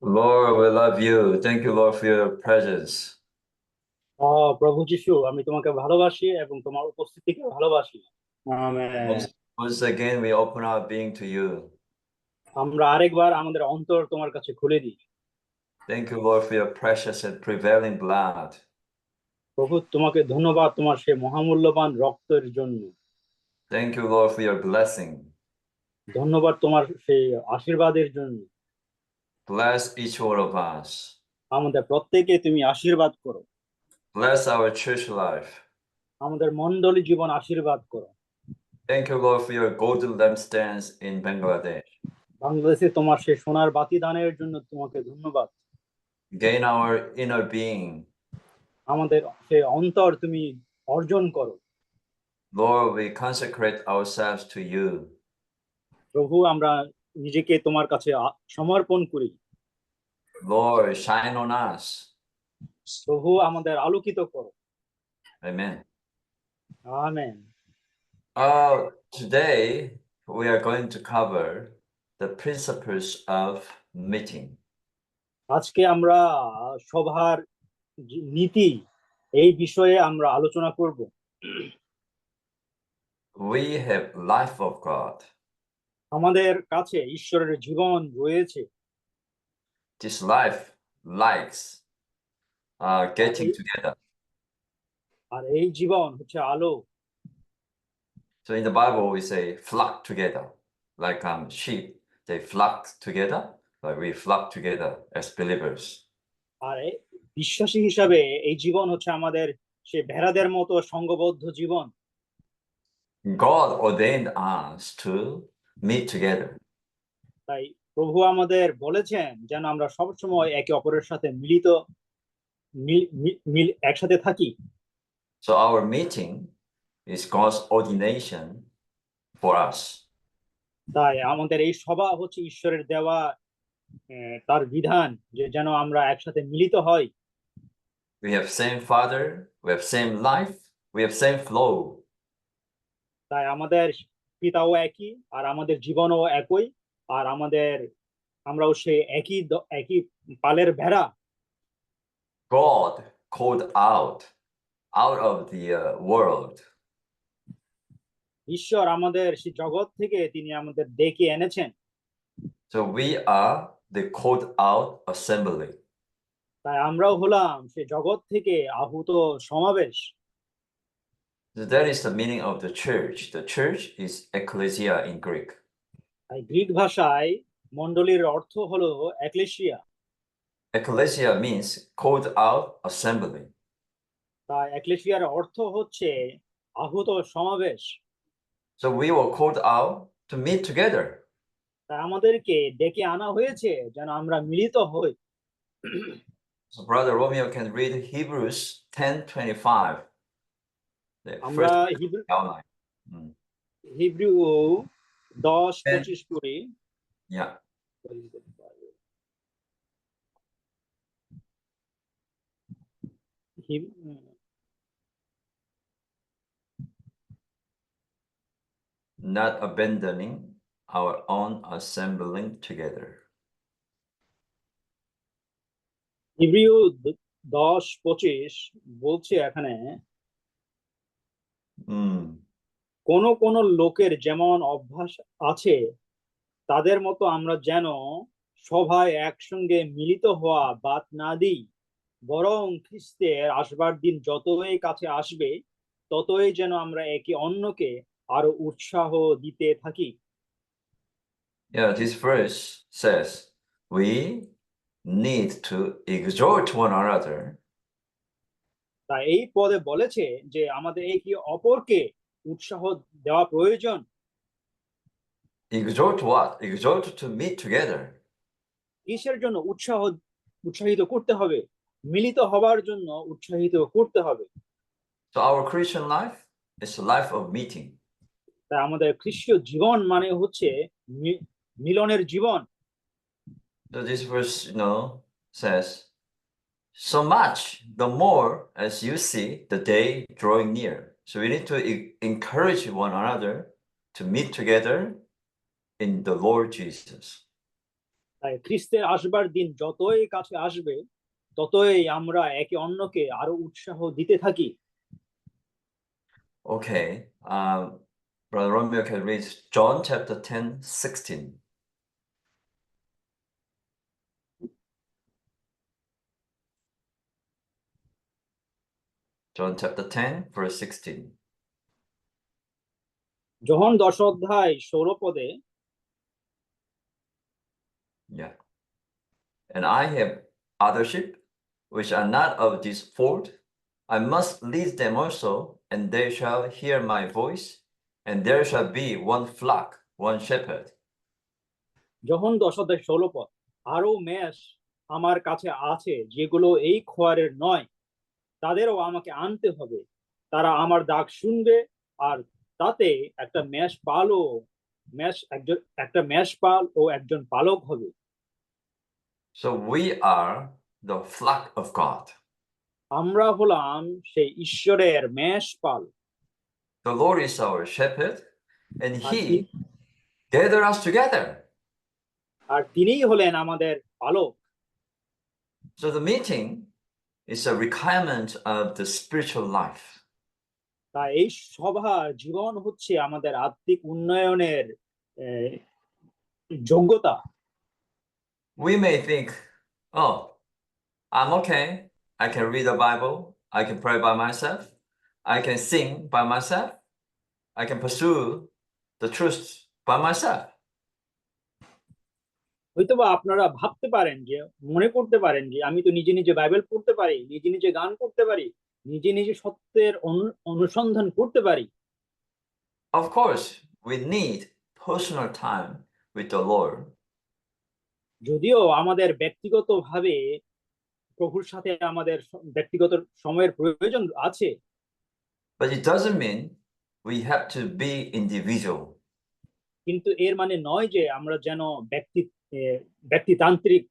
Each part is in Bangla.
Lord, we love you. Thank you, Lord, for your presence. প্রভু যিশু, আমি তোমাকে ভালোবাসি এবং তোমার উপস্থিতিকে ভালোবাসি। Amen. Once again, we open our being to you. আমরা আরেকবার আমাদের অন্তর তোমার কাছে খুলে দিই। Thank you, Lord, for your precious and prevailing blood. প্রভু, তোমাকে ধন্যবাদ তোমার সেই মহামূল্যবান রক্তের জন্য। Thank you, Lord, for your blessing. ধন্যবাদ তোমার সেই আশীর্বাদের জন্য। Bless each one of us. আমাদের প্রত্যেকে তুমি আশীর্বাদ করো। Bless our church life. আমাদের মণ্ডলী জীবন আশীর্বাদ করো। Thank you, Lord, for your golden lampstands in Bangladesh. বাংলাদেশে তোমার সেই সোনার বাতি দানের জন্য তোমাকে ধন্যবাদ। Gain our inner being. আমাদের সেই অন্তর তুমি অর্জন করো। Lord, we consecrate ourselves to you. প্রভু, আমরা নিজেকে তোমার কাছে সমর্পণ করি। Lord, shine on us. প্রভু, আমাদের আলোকিত করো। Amen. Amen. Today, we are going to cover the principles of meeting. আজকে আমরা সভার নীতি এই বিষয়ে আমরা আলোচনা করব। We have life of God. আমাদের কাছে ঈশ্বরের জীবন রয়েছে। This life likes getting together. আর এই জীবন হচ্ছে আলো। So in the Bible, we say flock together, like sheep, they flock together, like we flock together as believers. আর বিশ্বাসী হিসাবে এই জীবন হচ্ছে আমাদের সে ভেড়াদের মতো সংঘবদ্ধ জীবন। God ordained us to meet together. তাই প্রভু আমাদের বলেছেন যেন আমরা সবসময় একে অপরের সাথে একসাথে থাকি। So our meeting is God's ordination for us. তাই আমাদের এই সভা হচ্ছে ঈশ্বরের দেওয়া তার বিধান যে যেন আমরা একসাথে মিলিত হই। We have same Father, we have same life, we have same flow. তাই আমাদের পিতাও একই, আর আমাদের জীবনও একই, আর আমরাও সেই একই পালের ভেড়া। God called out of the world. ঈশ্বর আমাদের সেই জগৎ থেকে তিনি আমাদের ডেকে এনেছেন। So we are the called out assembly. তাই আমরাও হলাম সেই জগৎ থেকে আহুত সমাবেশ। So that is the meaning of the church. The church is ecclesia in Greek. তাই গ্রিক ভাষায় মণ্ডলীর অর্থ হলো ecclesia. Ecclesia means called out assembly. তাই এক্লেসিয়ার অর্থ হচ্ছে আহুত সমাবেশ। So we were called out to meet together. তাই আমাদেরকে ডেকে আনা হয়েছে যেন আমরা মিলিত হই। So Brother Romeo can read Hebrews 10:25. আমরা হিব্রু 10:25 পড়ি। Yeah. Not abandoning our own assembling together. Hebrew 10:25 বলছে এখানে কোন কোন লোকের যেমন অভ্যাস আছে তাদের মতো আমরা যেন সভায় একসঙ্গে মিলিত হওয়া বাদ না দিই, বরং খ্রিস্টের আসবার দিন যতই কাছে আসবে ততই যেন আমরা একে অন্যকে আরো উৎসাহ দিতে থাকি। Yeah, this verse says we need to exhort one another. তাই এই পদে বলেছে যে আমাদের একে অপরকে উৎসাহ দেওয়া প্রয়োজন। Exhort what? Exhort to meet together. কিসের জন্য? উৎসাহিত করতে হবে, মিলিত হবার জন্য উৎসাহিত করতে হবে। So our Christian life is a life of meeting. তাই আমাদের খ্রিস্টীয় জীবন মানে হচ্ছে মিলনের জীবন। So this verse, says, so much the more as you see the day drawing near. So we need to encourage one another to meet together in the Lord Jesus. খ্রিস্টের আসবার দিন যতই কাছে আসবে ততই আমরা একে অন্যকে আরো উৎসাহ দিতে থাকি। Okay, Brother Romeo can read John chapter 10, 16. John chapter 10, verse 16. যোহন 10 অধ্যায় 16 পদে, Yeah. And I have other sheep which are not of this fold. I must lead them also, and they shall hear my voice, and there shall be one flock, one shepherd. যোহন 10 অধ্যায় 16 পদ, আরো মেষ আমার কাছে আছে যেগুলো এই খোয়ারের নয়, তাদেরও আমাকে আনতে হবে, তারা আমার ডাক শুনবে, আর তাতে একটা মেষ পাল ও একজন পালক হবে। So we are the flock of God. আমরা হলাম সেই ঈশ্বরের মেষ পাল। The Lord is our shepherd, and R He তি- gathered us together. আর তিনিই হলেন আমাদের পালক। So the meeting is a requirement of the spiritual life. তাই এই সভা জীবন হচ্ছে আমাদের আত্মিক উন্নয়নের আহ, যোগ্যতা। We may think, oh, I'm okay. I can read the Bible. I can pray by myself. I can sing by myself. I can pursue the truth by myself. হয়তোবা আপনারা ভাবতে পারেন যে, মনে করতে পারেন যে আমি তো নিজে নিজে বাইবেল পড়তে পারি, নিজে নিজে গান করতে পারি, নিজে নিজে সত্যের অনুসন্ধান করতে পারি। Of course, we need personal time with the Lord, যদিও আমাদের ব্যক্তিগতভাবে প্রভুর সাথে আমাদের ব্যক্তিগত সময়ের প্রয়োজন আছে, but it doesn't mean we have to be individual. কিন্তু এর মানে নয় যে আমরা যেন ব্যক্তিতান্ত্রিক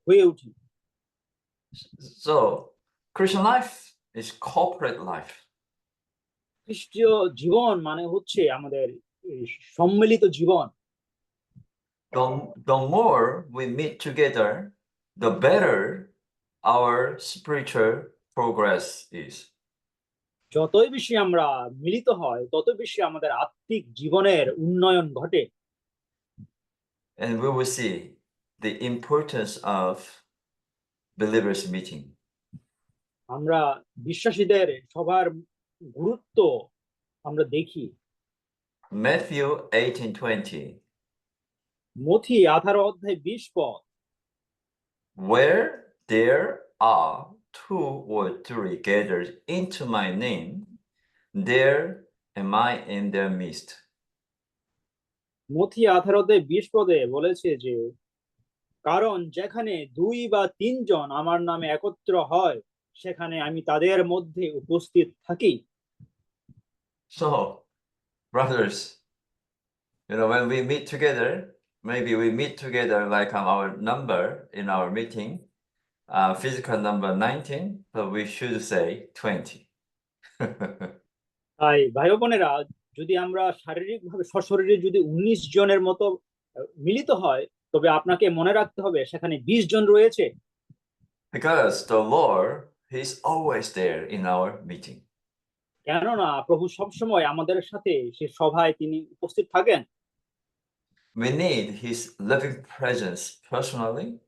হয়ে উঠি। So, Christian life is corporate life. খ্রিস্টীয় জীবন মানে হচ্ছে আমাদের সম্মিলিত জীবন। The more we meet together, the better our spiritual progress is. যতই বেশি আমরা মিলিত হয় তত বেশি আমাদের আত্মিক জীবনের উন্নয়ন ঘটে। And we will see the importance of believers meeting. আমরা বিশ্বাসীদের সবার গুরুত্ব আমরা দেখি। Matthew 18:20. মথি 18 অধ্যায় 20 পদ, Where there are two or three gathered into my name, there am I in their midst. মথি 18 অধ্যায় 20 পদে বলেছে যে, কারণ যেখানে 2 বা 3 জন আমার নামে একত্র হয় সেখানে আমি তাদের মধ্যে উপস্থিত থাকি। So, brothers, when we meet together, maybe we meet together like our number in our meeting, physical number 19, but we should say 20. তাই ভাই বোনেরা, যদি আমরা শারীরিকভাবে সশরীরে যদি 19 জনের মতো মিলিত হয়, তবে আপনাকে মনে রাখতে হবে সেখানে 20 জন রয়েছে। Because the Lord, He's always there in our meeting. কেননা প্রভু সবসময় আমাদের সাথে সে সভায় তিনি উপস্থিত থাকেন। We need His living presence personally,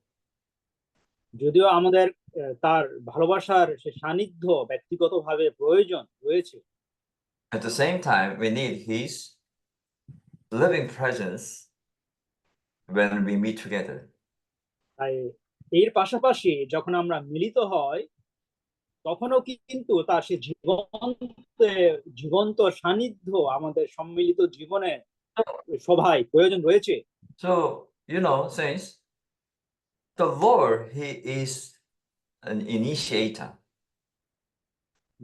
যদিও আমাদের তার ভালোবাসার সে সান্নিধ্য ব্যক্তিগতভাবে প্রয়োজন রয়েছে, at the same time, we need His living presence when we meet together. তাই এর পাশাপাশি যখন আমরা মিলিত হয় তখনও কিন্তু তার সে জীবন্ত সান্নিধ্য আমাদের সম্মিলিত জীবনে সভায় প্রয়োজন রয়েছে। So, saints, the Lord, He is an initiator.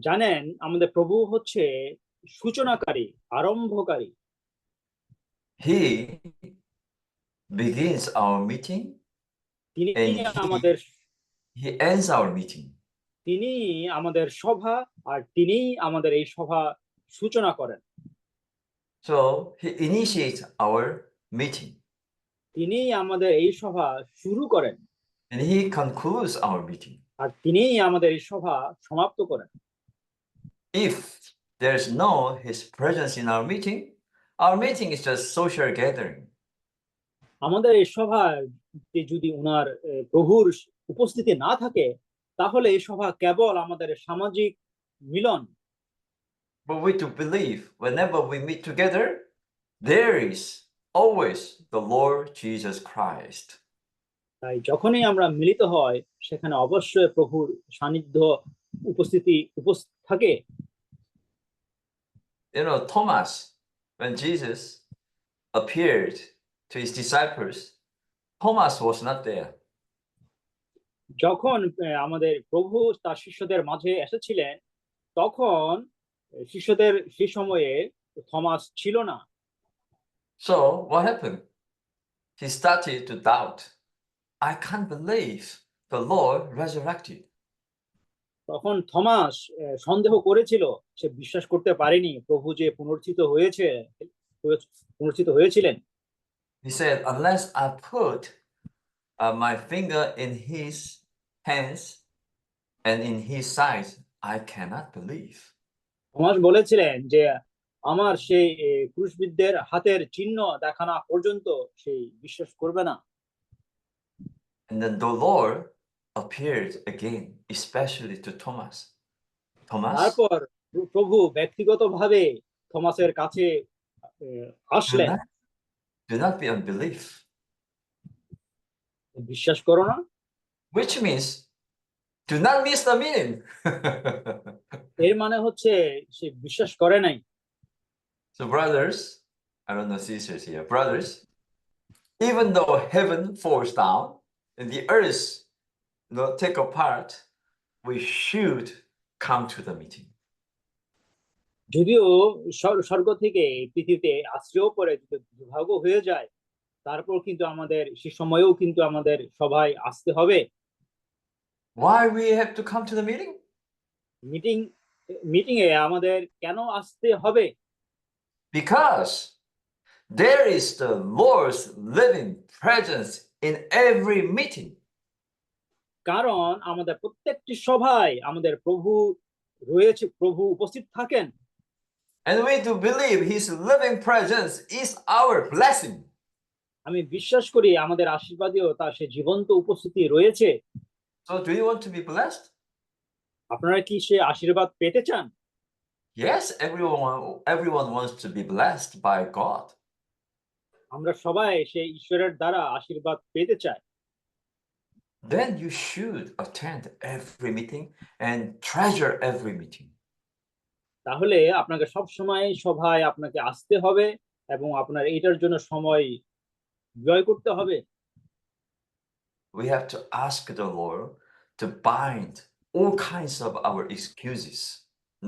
জানেন, আমাদের প্রভু হচ্ছে সূচনাকারী, আরম্ভকারী। He begins our meeting তিনি and আমাদের He ends our meeting. তিনি আমাদের সভা, আর তিনি আমাদের এই সভা সূচনা করেন। So He initiates our meeting. তিনিই আমাদের এই সভা শুরু করেন and He concludes our meeting. আর তিনিই আমাদের এই সভা সমাপ্ত করেন। If there's no His presence in our meeting is just social gathering. আমাদের এই সভায় যদি উনার প্রভুর উপস্থিতি না থাকে তাহলে এই সভা কেবল আমাদের সামাজিক মিলন। But we to believe whenever we meet together, there is always the Lord Jesus Christ. তাই যখনই আমরা মিলিত হয় সেখানে অবশ্যই প্রভুর সান্নিধ্য উপস্থিতি থাকে। You know, Thomas, when Jesus appeared to his disciples, Thomas was not there. যখন আমাদের প্রভু তার শিষ্যদের মাঝে এসেছিলেন তখন শিষ্যদের সেই সময়ে থমাস ছিল না। So what happened? He started to doubt. I can't believe the Lord resurrected. তখন থমাস সন্দেহ করেছিল, সে বিশ্বাস করতে পারেনি প্রভু যে পুনরুত্থিত হয়েছিলেন। He said, unless I put my finger in his hands and in his side, I cannot believe. Thomas বলেছিলেন যে আমার সেই ক্রুশবিদ্ধের হাতের চিহ্ন দেখা না পর্যন্ত সেই বিশ্বাস করবে না। And then the Lord appeared again, especially to Thomas. Thomas, তারপর প্রভু ব্যক্তিগতভাবে থমাসের কাছে আসলেন। do not be unbelief. বিশ্বাস করো না, Which means do not miss the meaning. এর মানে হচ্ছে সে বিশ্বাস করে নাই। So brothers, I don't know sisters here, brothers, even though heaven falls down and the earth take apart, we should come to the meeting. যদিও স্বর্গ থেকে পৃথিবীতে আশ্রয় পরে দুর্ভাগ্য হয়ে যায়, তারপর কিন্তু আমাদের সে সময়েও কিন্তু আমাদের সবাই আসতে হবে। Why we have to come to the meeting? Meeting এ আমাদের কেন আসতে হবে? Because there is the Lord's living presence in every meeting. কারণ আমাদের প্রত্যেকটি সভায় আমাদের প্রভু রয়েছে, প্রভু উপস্থিত থাকেন। And we do believe His living presence is our blessing. আমি বিশ্বাস করি আমাদের আশীর্বাদেও তার সে জীবন্ত উপস্থিতি রয়েছে। So do you want to be blessed? আপনারা কি সে আশীর্বাদ পেতে চান? Yes, everyone wants to be blessed by God. আমরা সবাই সেই ঈশ্বরের দ্বারা আশীর্বাদ পেতে চাই। Then you should attend every meeting and treasure every meeting. তাহলে আপনাকে সব সময় সভায় আপনাকে আসতে হবে এবং আপনার এটার জন্য সময় ব্যয় করতে হবে। We have to ask the Lord to bind all kinds of our excuses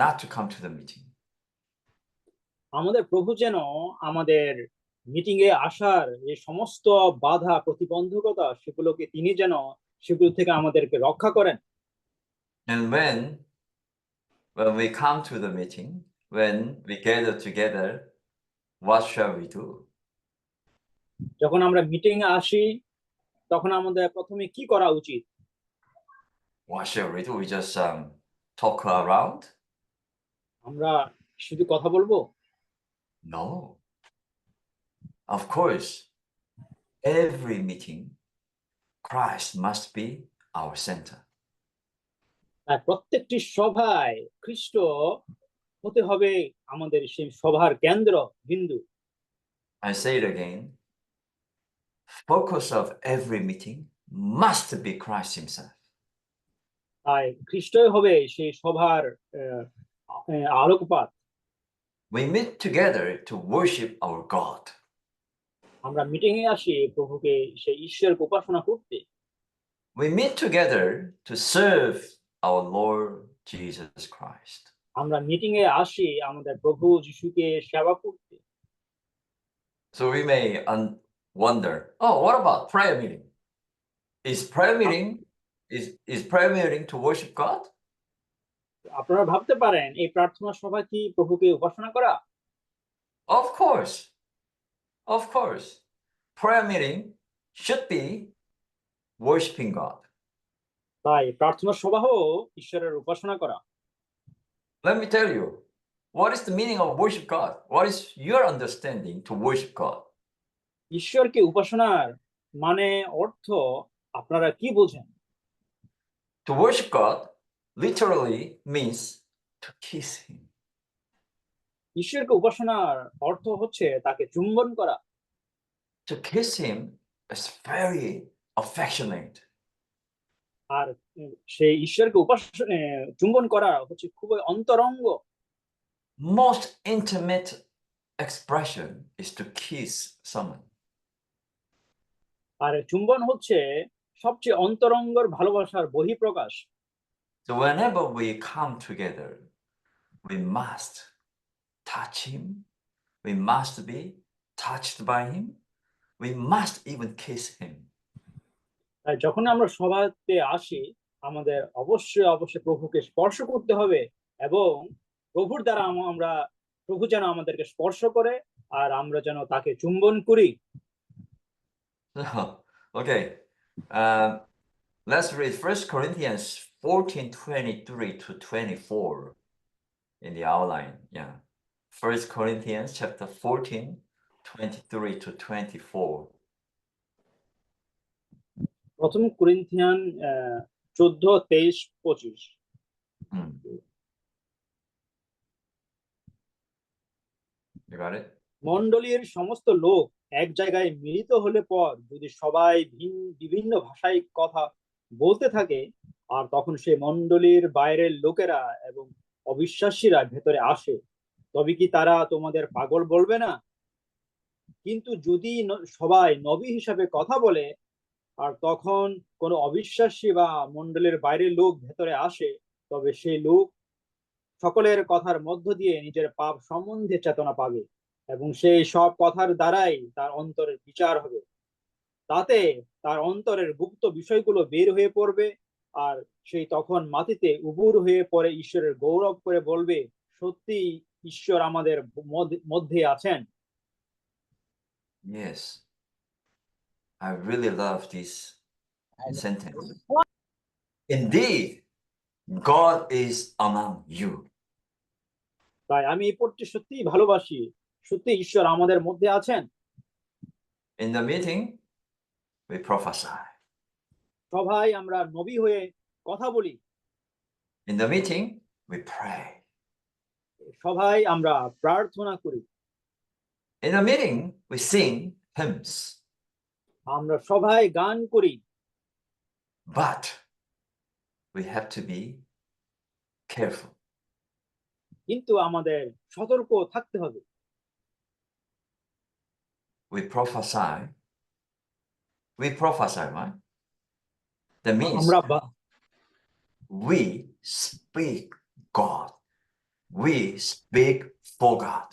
not to come to the meeting. আমাদের প্রভু যেন আমাদের মিটিং এ আসার যে সমস্ত বাধা প্রতিবন্ধকতা সেগুলো থেকে আমাদেরকে রক্ষা করেন। And when we come to the meeting, when we gather together, what shall we do? যখন আমরা মিটিং এ আসি তখন আমাদের প্রথমে কি করা উচিত? What shall we do? We just talk around? আমরা শুধু কথা বলবো? No. Of course, every meeting, Christ must be our center. আর প্রত্যেকটি সভায় খ্রিস্ট হতে হবে আমাদের সেই সভার কেন্দ্র বিন্দু। I say it again. Focus of every meeting must be Christ Himself. তাই খ্রিস্টই হবে সেই সভার আলোকপাত। We meet together to worship our God. আমরা মিটিং এ আসি প্রভুকে সেই ঈশ্বরকে উপাসনা করতে। We meet together to serve our Lord Jesus Christ. আমরা মিটিং এ আসি আমাদের প্রভু যিশুকে সেবা করতে। So we may wonder, oh, what about prayer meeting? Is prayer meeting to worship God? আপনারা ভাবতে পারেন এই প্রার্থনা সভা কি প্রভুকে উপাসনা করা? Of course. Prayer meeting should be worshiping God. তাই প্রার্থনা সভাও ঈশ্বরের উপাসনা করা। Let me tell you, what is the meaning of worship God? What is your understanding to worship God? ঈশ্বরকে উপাসনার মানে অর্থ আপনারা কি বোঝেন? To worship God literally means to kiss Him. ঈশ্বরকে উপাসনার অর্থ হচ্ছে তাকে চুম্বন করা। To kiss Him is very affectionate. আর সেই ঈশ্বরকে চুম্বন করা হচ্ছে খুবই অন্তরঙ্গ। Most intimate expression is to kiss someone. আর চুম্বন হচ্ছে সবচেয়ে অন্তরঙ্গর ভালোবাসার বহিঃপ্রকাশ। So whenever we come together, we must touch Him. We must be touched by Him. We must even kiss Him. তাই যখন আমরা সভাতে আসি আমাদের অবশ্যই প্রভুকে স্পর্শ করতে হবে এবং প্রভুর দ্বারা প্রভু যেন আমাদেরকে স্পর্শ করে আর আমরা যেন তাকে চুম্বন করি। Okay, let's read 1 Corinthians 14:23 to 24 in the outline. Yeah, 1 Corinthians chapter 14:23 to 24. প্রথম করিন্থিয়ান 14:23-25। You got it? মণ্ডলীর সমস্ত লোক এক জায়গায় মিলিত হলে পর যদি সবাই বিভিন্ন ভাষায় কথা বলতে থাকে আর তখন সেই মণ্ডলীর বাইরের লোকেরা এবং অবিশ্বাসীরা ভেতরে আসে, তবে কি তারা তোমাদের পাগল বলবে না? কিন্তু যদি সবাই নবী হিসাবে কথা বলে আর তখন কোনো অবিশ্বাসী বা মণ্ডলীর বাইরের লোক ভেতরে আসে, তবে সেই লোক সকলের কথার মধ্য দিয়ে নিজের পাপ সম্বন্ধে চেতনা পাবে এবং সেই সব কথার দ্বারাই তার অন্তরের বিচার হবে। তাতে তার অন্তরের গুপ্ত বিষয়গুলো বের হয়ে পড়বে আর সেই তখন মাটিতে উবুর হয়ে পড়ে ঈশ্বরের গৌরব করে বলবে, সত্যি ঈশ্বর আমাদের মধ্যে আছেন। Yes, I really love this sentence. Indeed, God is among you. তাই আমি এই পড়তে সত্যিই ভালোবাসি, সত্যি ঈশ্বর আমাদের মধ্যে আছেন। In the meeting, we prophesy. সভায় আমরা নবী হয়ে কথা বলি। In the meeting, we pray. সভায় আমরা প্রার্থনা করি। In the meeting, we sing hymns. আমরা সভায় গান করি। But we have to be careful. কিন্তু আমাদের সতর্ক থাকতে হবে। We prophesy, right? That means we speak God. We speak for God.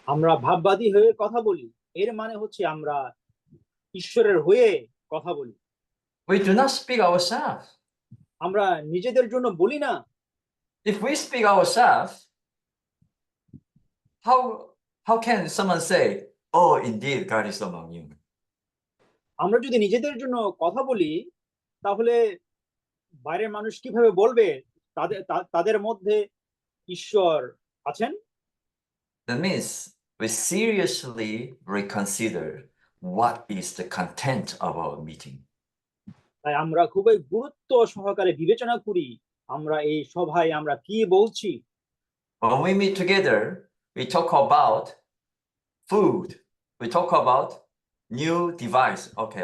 আমরা ভাববাদী হয়ে কথা বলি, এর মানে হচ্ছে আমরা ঈশ্বরের হয়ে কথা বলি। We do not speak ourselves. আমরা নিজেদের জন্য বলি না। If we speak ourselves, how can someone say, "Oh, indeed, God is among you"? আমরা যদি নিজেদের জন্য কথা বলি তাহলে বাইরের মানুষ কিভাবে বলবে তাদের মধ্যে ঈশ্বর আছেন? That means we seriously reconsider what is the content of our meeting. তাই আমরা খুবই গুরুত্ব সহকারে বিবেচনা করি আমরা এই সভায় আমরা কি বলছি। When we meet together, we talk about food. We talk about new device. Okay,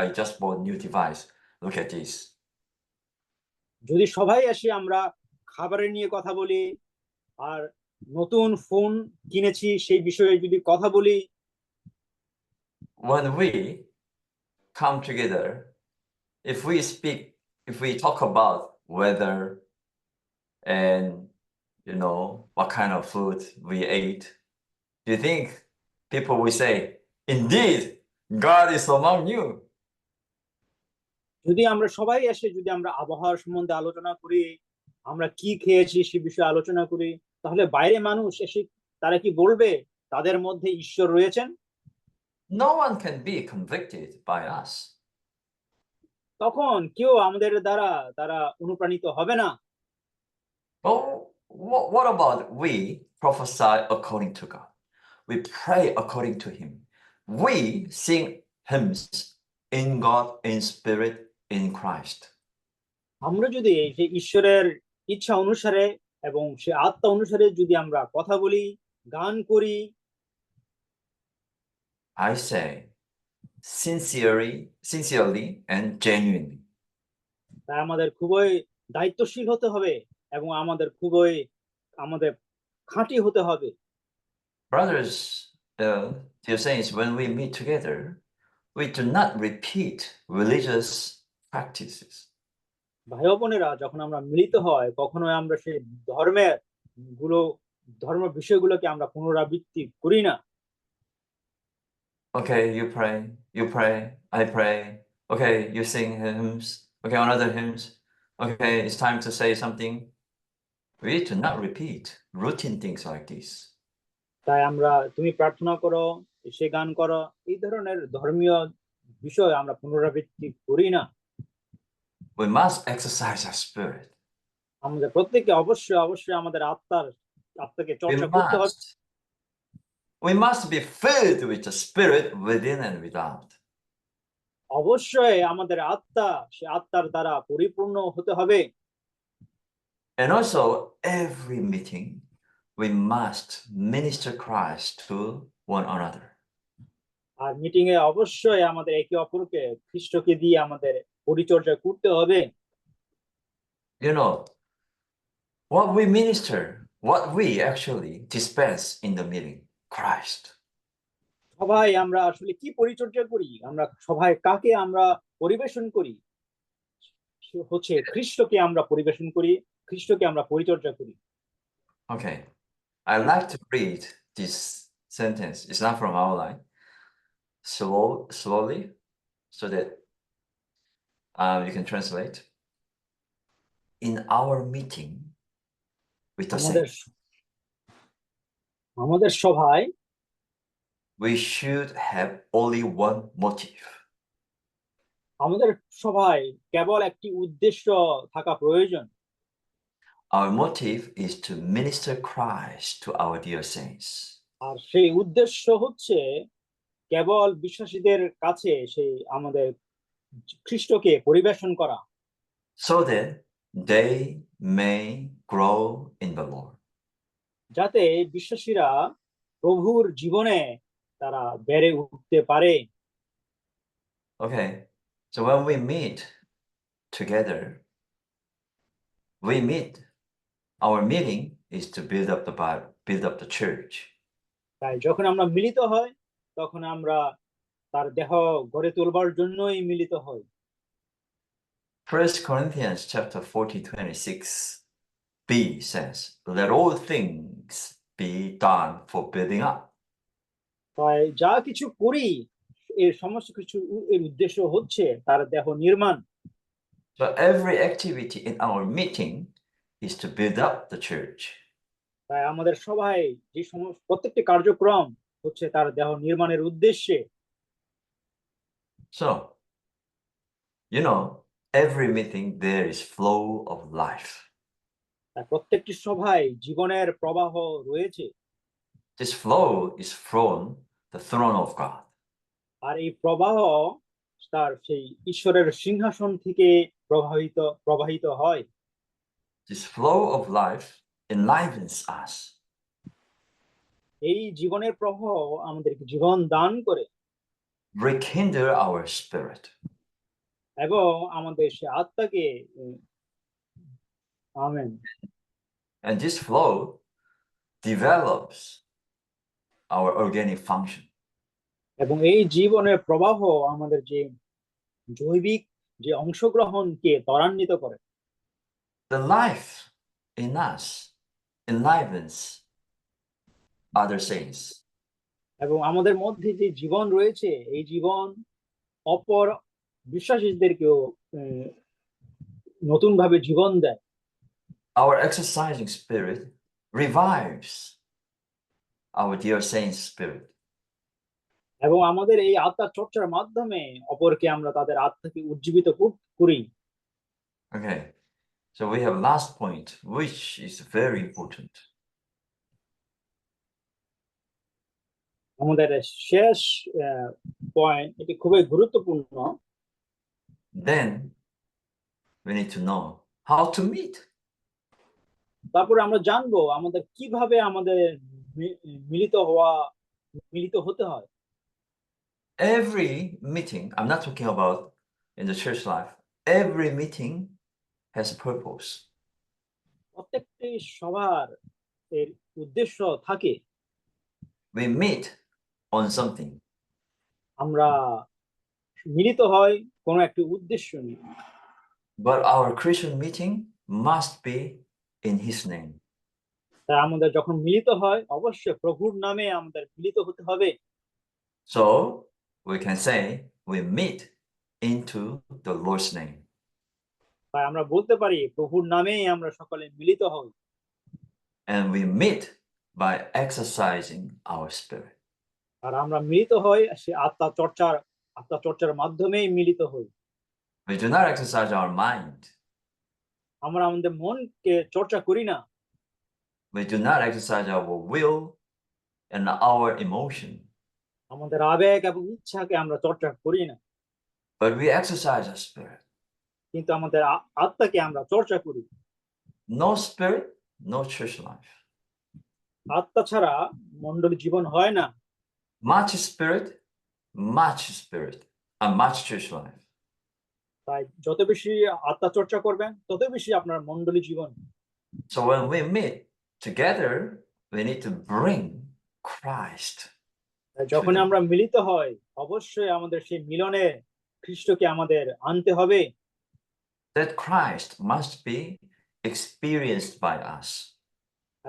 I just bought new device. Look at this. যদি সবাই এসে আমরা খাবারের নিয়ে কথা বলি আর নতুন ফোন কিনেছি সেই বিষয়ে যদি কথা বলি। When we come together, if we talk about weather and what kind of food we ate, do you think people will say, "Indeed, God is among you"? যদি আমরা সবাই এসে যদি আমরা আবহাওয়ার সম্বন্ধে আলোচনা করি, আমরা কি খেয়েছি সে বিষয়ে আলোচনা করি, তাহলে বাইরে মানুষ এসে তারা কি বলবে তাদের মধ্যে ঈশ্বর রয়েছেন? no one can be convicted by us. তখন কেউ আমাদের দ্বারা তারা অনুপ্রাণিত হবে না। Well, what about we prophesy according to God? We pray according to Him. We sing hymns in God, in spirit, in Christ. আমরা যদি সেই ঈশ্বরের ইচ্ছা অনুসারে এবং সে আত্মা অনুসারে যদি আমরা কথা বলি, গান করি, I say sincerely and genuinely. তাই আমাদের খুবই দায়িত্বশীল হতে হবে এবং আমাদের খাঁটি হতে হবে। Brothers, dear saints, when we meet together, we do not repeat religious practices. ভাই ও বোনেরা, যখন আমরা মিলিত হয় কখনোই আমরা সেই গুলো ধর্ম বিষয়গুলোকে আমরা পুনরাবৃত্তি করি না। Okay, you pray, I pray. Okay, you sing hymns. Okay, another hymns. Okay, it's time to say something. We do not repeat routine things like this. তাই তুমি প্রার্থনা করো, সে গান করো, এই ধরনের ধর্মীয় বিষয় আমরা পুনরাবৃত্তি করি না। We must exercise our spirit. আমাদের প্রত্যেককে অবশ্যই আমাদের আত্মাকে চর্চা করতে হবে। We must be filled with the spirit within and without. অবশ্যই আমাদের সে আত্মার দ্বারা পরিপূর্ণ হতে হবে। And also, every meeting, we must minister Christ to one another. আর মিটিং এ অবশ্যই আমাদের একে অপরকে খ্রিস্টকে দিয়ে আমাদের পরিচর্যা করতে হবে। You know, what we minister, what we actually dispense in the meeting, Christ. সবাই আমরা আসলে কি পরিচর্যা করি, আমরা সবাই কাকে আমরা পরিবেশন করি, হচ্ছে খ্রিস্টকে আমরা পরিবেশন করি, খ্রিস্টকে আমরা পরিচর্যা করি। Okay, I like to read this sentence. It's not from our line. Slowly, so that you can translate. In our meeting with the saints, আমাদের সভায় we should have only one motive. আমাদের সভায় কেবল একটি উদ্দেশ্য থাকা প্রয়োজন। Our motive is to minister Christ to our dear saints. আর সেই উদ্দেশ্য হচ্ছে কেবল বিশ্বাসীদের কাছে সেই আমাদের খ্রিস্টকে পরিবেশন করা, so that they may grow in the Lord. যাতে বিশ্বাসীরা প্রভুর জীবনে তারা বেড়ে উঠতে পারে। Okay, so when we meet together, our meeting is to build up the Bible, build up the church. তাই যখন আমরা মিলিত হই তখন আমরা তার দেহ গড়ে তোলবার জন্যই মিলিত হই। 1 Corinthians chapter 40:26b says, "Let all things be done for building up." তাই যা কিছু করি এর সমস্ত কিছু এর উদ্দেশ্য হচ্ছে তার দেহ নির্মাণ। So every activity in our meeting is to build up the church. তাই আমাদের সবাই যে সমস্ত প্রত্যেকটি কার্যক্রম হচ্ছে তার দেহ নির্মাণের উদ্দেশ্যে। So, you know, every meeting there is flow of life. প্রত্যেকটি সভায় জীবনের প্রবাহ রয়েছে। This flow is from the throne of God. আর এই প্রবাহ তার সেই ঈশ্বরের সিংহাসন থেকে প্রবাহিত হয়। This flow of life enlivens us. এই জীবনের প্রবাহ আমাদেরকে জীবন দান করে, Rekindle our spirit. এবং আমাদের সে আত্মাকে, amen. And this flow develops our organic function. এবং এই জীবনের প্রবাহ আমাদের যে জৈবিক যে অংশগ্রহণকে ত্বরান্বিত করে। The life in us enlivens other saints. এবং আমাদের মধ্যে যে জীবন রয়েছে এই জীবন অপর বিশ্বাসীদেরকেও নতুন ভাবে জীবন দেয়। Our exercising spirit revives our dear saints' spirit. এবং আমাদের এই আত্মার চর্চার মাধ্যমে অপরকে আমরা তাদের আত্মাকে উজ্জীবিত করি। Okay, so we have last point, which is very important. আমাদের শেষ পয়েন্ট, এটি খুবই গুরুত্বপূর্ণ। Then we need to know how to meet. তারপরে আমরা জানবো আমাদের কিভাবে আমাদের মিলিত হতে হয়। Every meeting, I'm not talking about in the church life, every meeting has purpose. প্রত্যেকটি সভার এর উদ্দেশ্য থাকে। We meet on something. আমরা মিলিত হয় কোনো একটি উদ্দেশ্য নিয়ে। But our Christian meeting must be in His name. তাই আমাদের যখন মিলিত হয় অবশ্যই প্রভুর নামে আমাদের মিলিত হতে হবে। So we can say we meet into the Lord's name. তাই আমরা বলতে পারি প্রভুর নামেই আমরা সকলে মিলিত হই। And we meet by exercising our spirit. আর আমরা মিলিত হই সে আত্মা চর্চার মাধ্যমেই মিলিত হই। We do not exercise our mind. আমরা আমাদের মনকে চর্চা করি না। We do not exercise our will and our emotion. আমাদের আবেগ এবং ইচ্ছাকে আমরা চর্চা করি না, But we exercise our spirit. কিন্তু আমাদের আত্মাকে আমরা চর্চা করি। No spirit, no church life. আত্মা ছাড়া মণ্ডলী জীবন হয় না। Much spirit, and much church life. তাই যত বেশি আত্মা চর্চা করবেন তত বেশি আপনার মণ্ডলী জীবন। So when we meet together, we need to bring Christ. যখন আমরা মিলিত হই অবশ্যই আমাদের সেই মিলনে খ্রিস্টকে আমাদের আনতে হবে। That Christ must be experienced by us.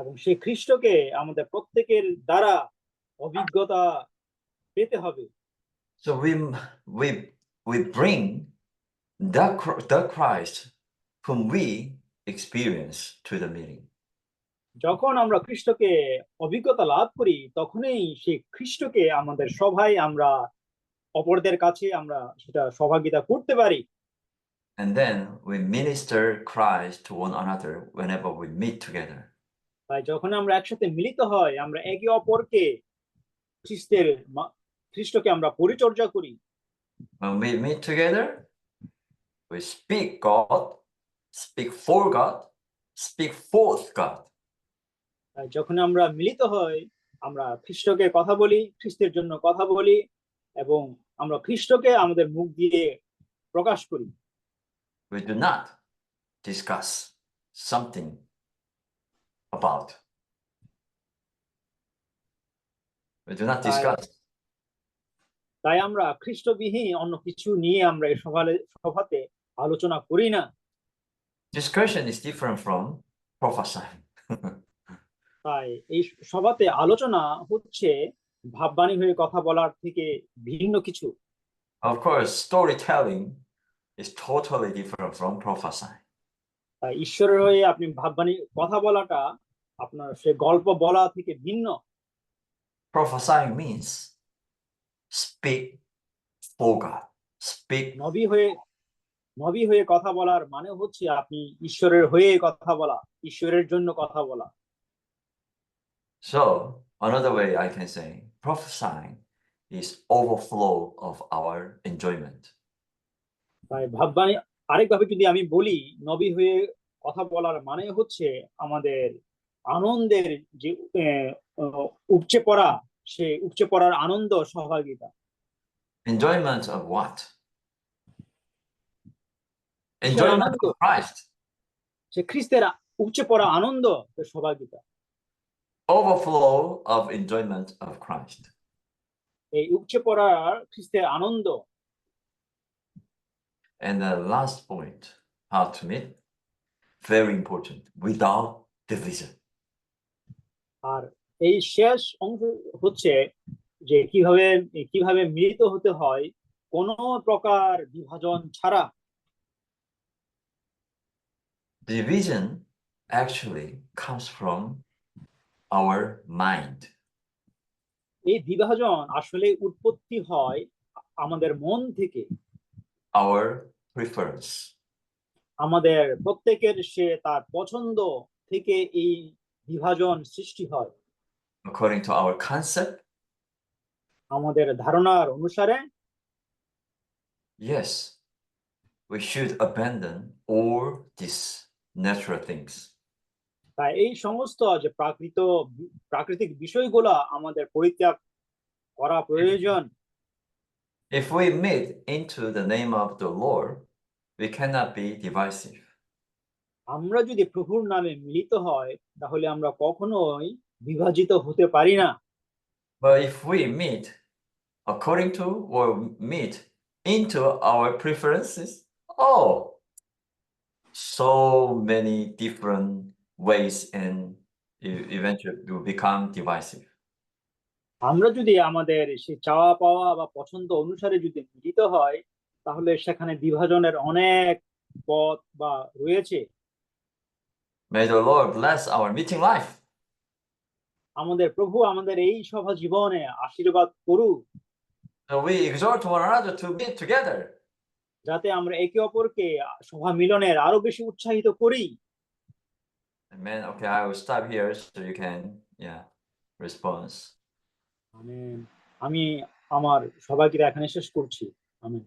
এবং সেই খ্রিস্টকে আমাদের প্রত্যেকের দ্বারা অভিজ্ঞতা পেতে হবে। So we bring the Christ whom we experience to the meeting. যখন আমরা খ্রিস্টকে অভিজ্ঞতা লাভ করি তখনই সেই খ্রিস্টকে আমাদের সভায় আমরা অপরদের কাছে আমরা সেটা সহভাগিতা করতে পারি। And then we minister Christ to one another whenever we meet together. তাই যখন আমরা একসাথে মিলিত হয় আমরা একে অপরকে খ্রিস্টকে আমরা পরিচর্যা করি। When we meet together, we speak God, speak for God, speak forth God. যখন আমরা মিলিত হই আমরা খ্রিস্টকে কথা বলি, খ্রিস্টের জন্য কথা বলি এবং আমরা খ্রিস্টকে আমাদের মুখ দিয়ে প্রকাশ করি। We do not discuss something about. We do not discuss. তাই আমরা খ্রিস্টবিহীন অন্য কিছু নিয়ে আমরা এই সভাতে আলোচনা করি না। Discussion is different from prophesying. তাই এই সভাতে আলোচনা হচ্ছে ভাববাণী হয়ে কথা বলার থেকে ভিন্ন কিছু। Of course, storytelling is totally different from prophesying. তাই ঈশ্বরের হয়ে আপনি ভাববাণী কথা বলাটা আপনার সে গল্প বলা থেকে ভিন্ন। Prophesying means speak for God, speak. নবী হয়ে কথা বলার মানে হচ্ছে আপনি ঈশ্বরের হয়ে কথা বলা, ঈশ্বরের জন্য কথা বলা। So another way I can say prophesying is overflow of our enjoyment. তাই ভাববাণী আরেকভাবে যদি আমি বলি নবী হয়ে কথা বলার মানে হচ্ছে আমাদের আনন্দের যে উপচে পড়া, সে উপচে পড়ার আনন্দ সহভাগিতা। Enjoyment of what? Enjoyment of Christ. সে খ্রিস্টের উপচে পড়া আনন্দ সহভাগিতা। Overflow of enjoyment of Christ. এই উপচে পড়ার খ্রিস্টের আনন্দ। And the last point, how to meet, very important, without division. আর এই শেষ অংশ হচ্ছে যে কিভাবে মিলিত হতে হয় কোনো প্রকার বিভাজন ছাড়া। Division actually comes from our mind. এই বিভাজন আসলে উৎপত্তি হয় আমাদের মন থেকে। our preference. আমাদের প্রত্যেকের সে তার পছন্দ থেকে এই বিভাজন সৃষ্টি হয়। According to our concept, আমাদের ধারণার অনুসারে yes, we should abandon all these natural things. তাই এই সমস্ত যে প্রাকৃতিক বিষয়গুলো আমাদের পরিত্যাগ করা প্রয়োজন। If we meet into the name of the Lord, we cannot be divisive. আমরা যদি প্রভুর নামে মিলিত হয় তাহলে আমরা কখনোই বিভাজিত হতে পারি না। But if we meet according to or meet into our preferences, oh, so many different ways and eventually will become divisive. আমরা যদি আমাদের সে চাওয়া পাওয়া বা পছন্দ অনুসারে যদি মিলিত হয় তাহলে সেখানে বিভাজনের অনেক পথ বা রয়েছে। May the Lord bless our meeting life. আমাদের প্রভু আমাদের এই সভা জীবনে আশীর্বাদ করুক, So we exhort one another to meet together. যাতে আমরা একে অপরকে সভা মিলনের আরো বেশি উৎসাহিত করি। Amen. Okay, I will stop here so you can, respond. Amen. আমি আমার সবাইকে এখানে শেষ করছি। আমেন।